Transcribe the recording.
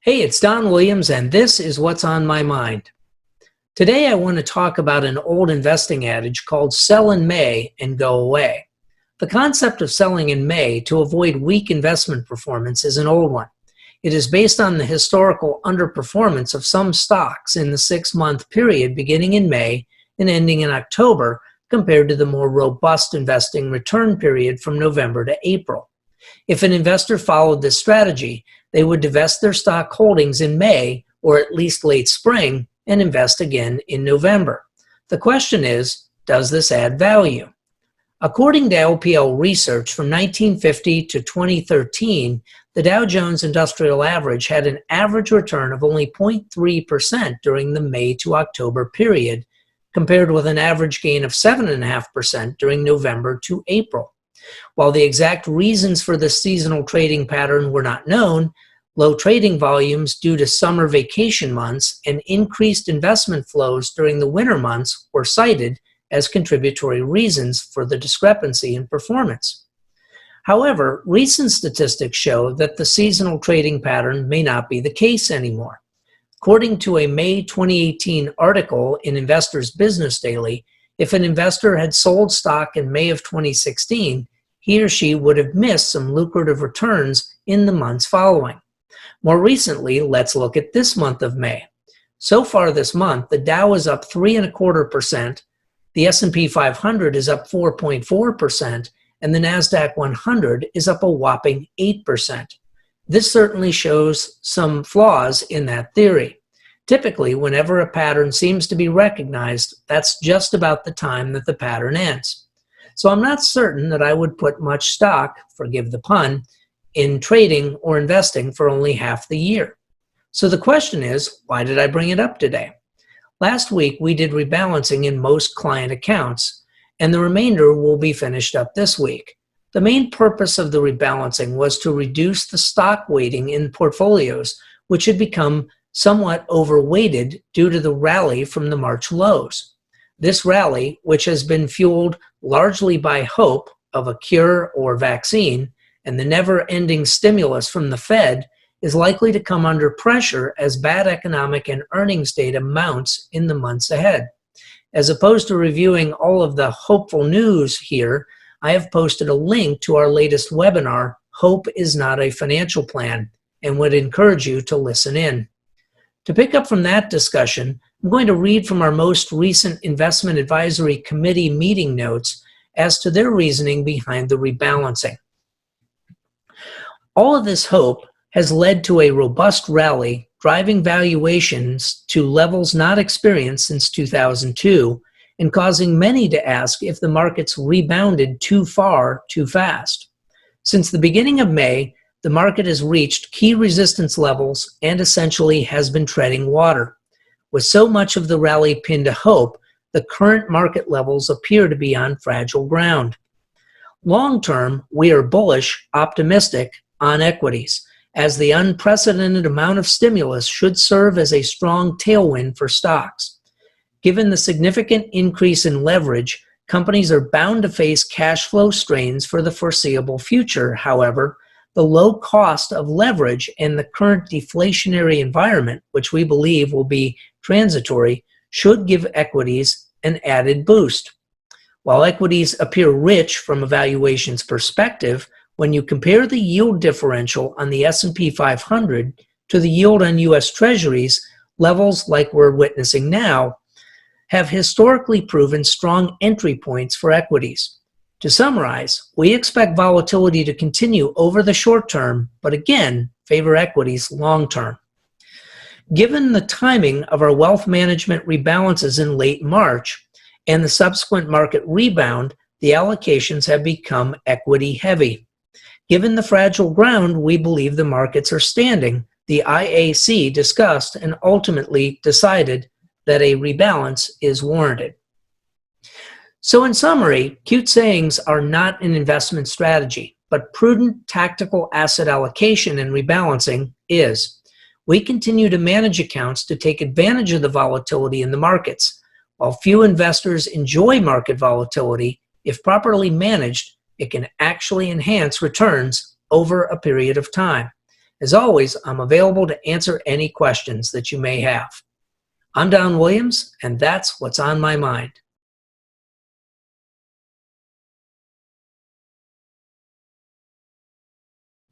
Hey, it's Don Williams, and this is What's on My Mind. Today, I want to talk about an old investing adage called sell in May and go away. The concept of selling in May to avoid weak investment performance is an old one. It is based on the historical underperformance of some stocks in the 6-month period beginning in May and ending in October compared to the more robust investing return period from November to April. If an investor followed this strategy, they would divest their stock holdings in May or at least late spring and invest again in November. The question is, does this add value? According to LPL research from 1950 to 2013, the Dow Jones Industrial Average had an average return of only 0.3% during the May to October period, compared with an average gain of 7.5% during November to April. While the exact reasons for this seasonal trading pattern were not known, low trading volumes due to summer vacation months and increased investment flows during the winter months were cited as contributory reasons for the discrepancy in performance. However, recent statistics show that the seasonal trading pattern may not be the case anymore. According to a May 2018 article in Investors Business Daily, if an investor had sold stock in May of 2016, he or she would have missed some lucrative returns in the months following. More recently, let's look at this month of May. So far this month, the Dow is up 3.25%, the S&P 500 is up 4.4%, and the NASDAQ 100 is up a whopping 8%. This certainly shows some flaws in that theory. Typically, whenever a pattern seems to be recognized, that's just about the time that the pattern ends. So I'm not certain that I would put much stock, forgive the pun, in trading or investing for only half the year. So the question is, why did I bring it up today? Last week, we did rebalancing in most client accounts, and the remainder will be finished up this week. The main purpose of the rebalancing was to reduce the stock weighting in portfolios, which had become somewhat overweighted due to the rally from the March lows. This rally, which has been fueled largely by hope of a cure or vaccine and the never-ending stimulus from the Fed, is likely to come under pressure as bad economic and earnings data mounts in the months ahead. As opposed to reviewing all of the hopeful news here, I have posted a link to our latest webinar, Hope is Not a Financial Plan, and would encourage you to listen in. To pick up from that discussion, I'm going to read from our most recent Investment Advisory Committee meeting notes as to their reasoning behind the rebalancing. All of this hope has led to a robust rally, driving valuations to levels not experienced since 2002, and causing many to ask if the markets rebounded too far, too fast. Since the beginning of May, the market has reached key resistance levels and essentially has been treading water. With so much of the rally pinned to hope, the current market levels appear to be on fragile ground. Long term, we are bullish, optimistic on equities, as the unprecedented amount of stimulus should serve as a strong tailwind for stocks. Given the significant increase in leverage, companies are bound to face cash flow strains for the foreseeable future. However, the low cost of leverage and the current deflationary environment, which we believe will be transitory, should give equities an added boost. While equities appear rich from a valuations perspective, when you compare the yield differential on the S&P 500 to the yield on U.S. Treasuries, levels like we're witnessing now have historically proven strong entry points for equities. To summarize, we expect volatility to continue over the short term, but again, favor equities long term. Given the timing of our wealth management rebalances in late March and the subsequent market rebound, the allocations have become equity heavy. Given the fragile ground we believe the markets are standing, the IAC discussed and ultimately decided that a rebalance is warranted. So in summary, cute sayings are not an investment strategy, but prudent tactical asset allocation and rebalancing is. We continue to manage accounts to take advantage of the volatility in the markets. While few investors enjoy market volatility, if properly managed, it can actually enhance returns over a period of time. As always, I'm available to answer any questions that you may have. I'm Don Williams, and that's what's on my mind.